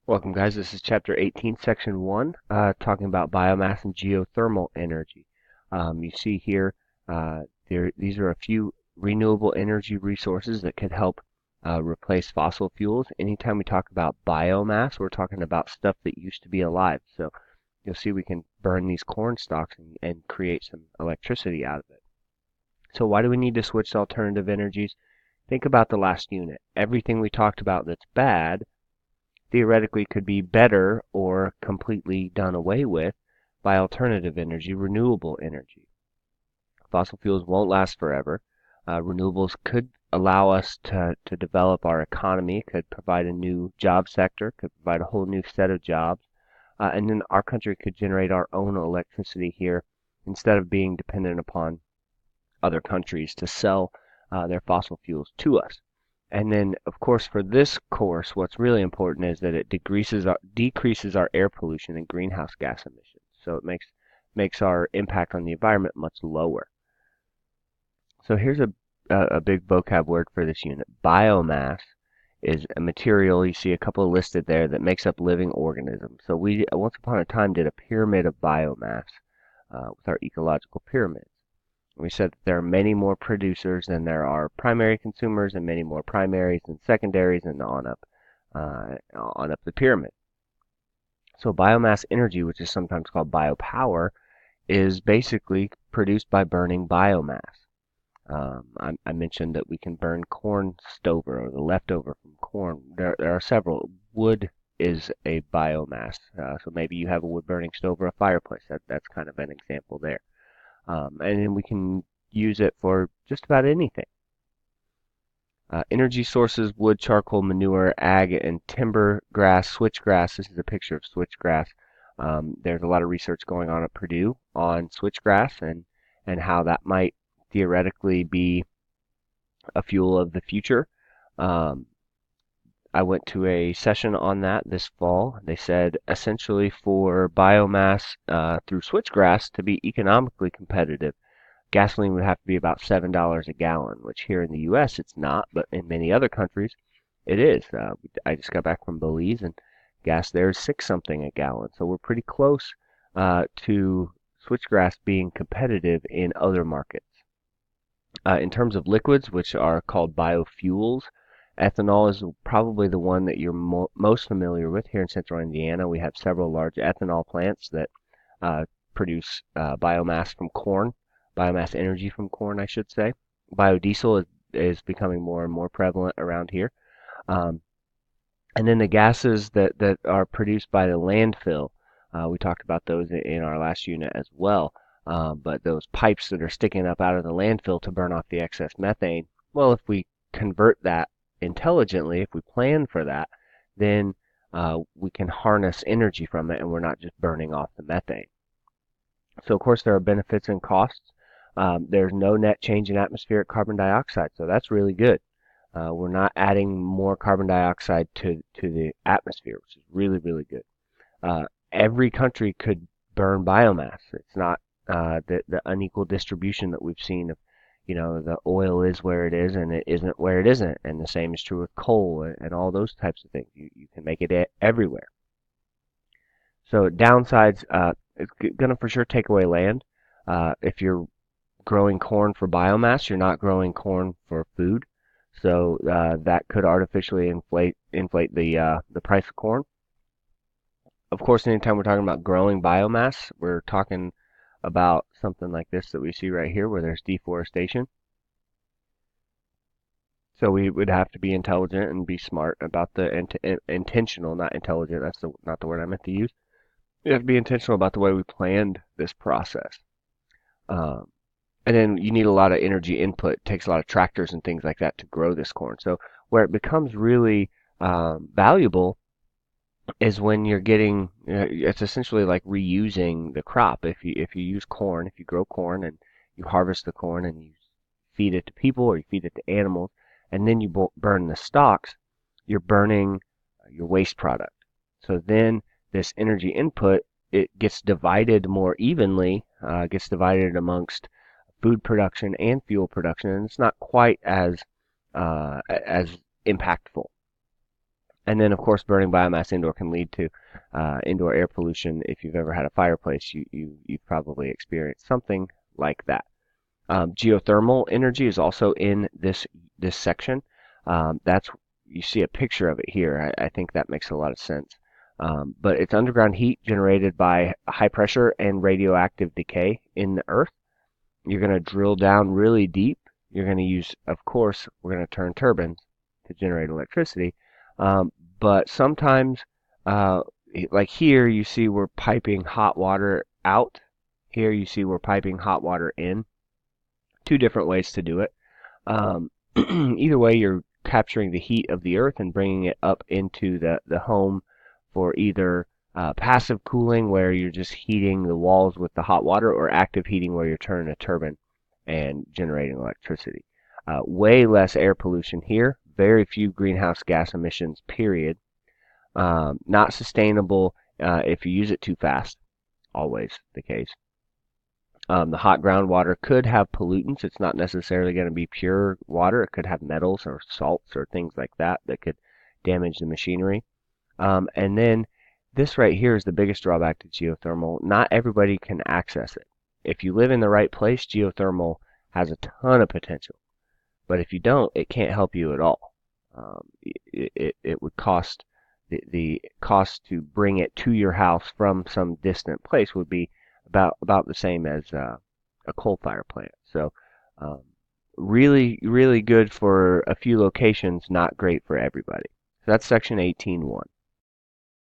Welcome, guys. This is Chapter 18, Section 1, talking about biomass and geothermal energy. You see here, these are a few renewable energy resources that could help replace fossil fuels. Anytime we talk about biomass, we're talking about stuff that used to be alive. So you'll see we can burn these corn stalks and create some electricity out of it. So why do we need to switch to alternative energies? Think about the last unit. Everything we talked about that's bad theoretically could be better or completely done away with by alternative energy, renewable energy. Fossil fuels won't last forever. Renewables could allow us to develop our economy, could provide a new job sector, could provide a whole new set of jobs, and then our country could generate our own electricity here instead of being dependent upon other countries to sell their fossil fuels to us. And then, of course, for this course, what's really important is that it decreases our air pollution and greenhouse gas emissions. So it makes our impact on the environment much lower. So here's a big vocab word for this unit. Biomass is a material, you see a couple listed there, that makes up living organisms. So we once upon a time did a pyramid of biomass with our ecological pyramids. We said that there are many more producers than there are primary consumers, and many more primaries than secondaries, and on up the pyramid. So biomass energy, which is sometimes called biopower, is basically produced by burning biomass. I mentioned that we can burn corn stover or the leftover from corn. There are several. Wood is a biomass, so maybe you have a wood burning stove or a fireplace. That's kind of an example there. And then we can use it for just about anything. Energy sources: wood, charcoal, manure, ag, and timber, grass, switchgrass. This is a picture of switchgrass. There's a lot of research going on at Purdue on switchgrass and how that might theoretically be a fuel of the future. I went to a session on that this fall. They said essentially for biomass through switchgrass to be economically competitive, gasoline would have to be about $7 a gallon, which here in the U.S. it's not, but in many other countries it is. I just got back from Belize, and gas there is 6 something a gallon. So we're pretty close to switchgrass being competitive in other markets. In terms of liquids, which are called biofuels, ethanol is probably the one that you're most familiar with. Here in central Indiana, we have several large ethanol plants that produce biomass from corn, biomass energy from corn, I should say. Biodiesel is becoming more and more prevalent around here. And then the gases that are produced by the landfill, we talked about those in our last unit as well. But those pipes that are sticking up out of the landfill to burn off the excess methane, well, if we convert that intelligently, if we plan for that, then we can harness energy from it and we're not just burning off the methane. So, of course, there are benefits and costs. There's no net change in atmospheric carbon dioxide, so that's really good. We're not adding more carbon dioxide to the atmosphere, which is really, really good. Every country could burn biomass. It's not the unequal distribution that we've seen of, the oil is where it is and it isn't where it isn't. And the same is true with coal and all those types of things. You can make it everywhere. So downsides, it's going to for sure take away land. If you're growing corn for biomass, you're not growing corn for food. So that could artificially inflate the price of corn. Of course, anytime we're talking about growing biomass, we're talking about something like this that we see right here where there's deforestation. So we would have to be intelligent and be smart about the intentional, not intelligent, that's not the word I meant to use. We have to be intentional about the way we planned this process. And then you need a lot of energy input. It takes a lot of tractors and things like that to grow this corn. So where it becomes really valuable is when you're getting, it's essentially like reusing the crop. If you use corn, if you grow corn and you harvest the corn and you feed it to people or you feed it to animals, and then you burn the stalks, you're burning your waste product. So then this energy input, it gets divided more evenly, gets divided amongst food production and fuel production, and it's not quite as impactful. And then, of course, burning biomass indoor can lead to indoor air pollution. If you've ever had a fireplace, you've probably experienced something like that. Geothermal energy is also in this section. That's You see a picture of it here. I think that makes a lot of sense. But it's underground heat generated by high pressure and radioactive decay in the earth. You're going to drill down really deep. You're going to use, of course, we're going to turn turbines to generate electricity. But sometimes, uh, like here, you see we're piping hot water out. Here you see we're piping hot water in. Two different ways to do it. Um, Either way, you're capturing the heat of the earth and bringing it up into the home for either passive cooling, where you're just heating the walls with the hot water, or active heating, where you're turning a turbine and generating electricity. Way less air pollution here, very few greenhouse gas emissions, period. Not sustainable if you use it too fast, always the case. The hot groundwater could have pollutants. It's not necessarily going to be pure water. It could have metals or salts or things like that that could damage the machinery. And then this right here is the biggest drawback to geothermal. Not everybody can access it. If you live in the right place, geothermal has a ton of potential. But if you don't, it can't help you at all. It would cost the cost to bring it to your house from some distant place would be about the same as a coal fire plant. So um, really good for a few locations, not great for everybody. So that's section 18.1.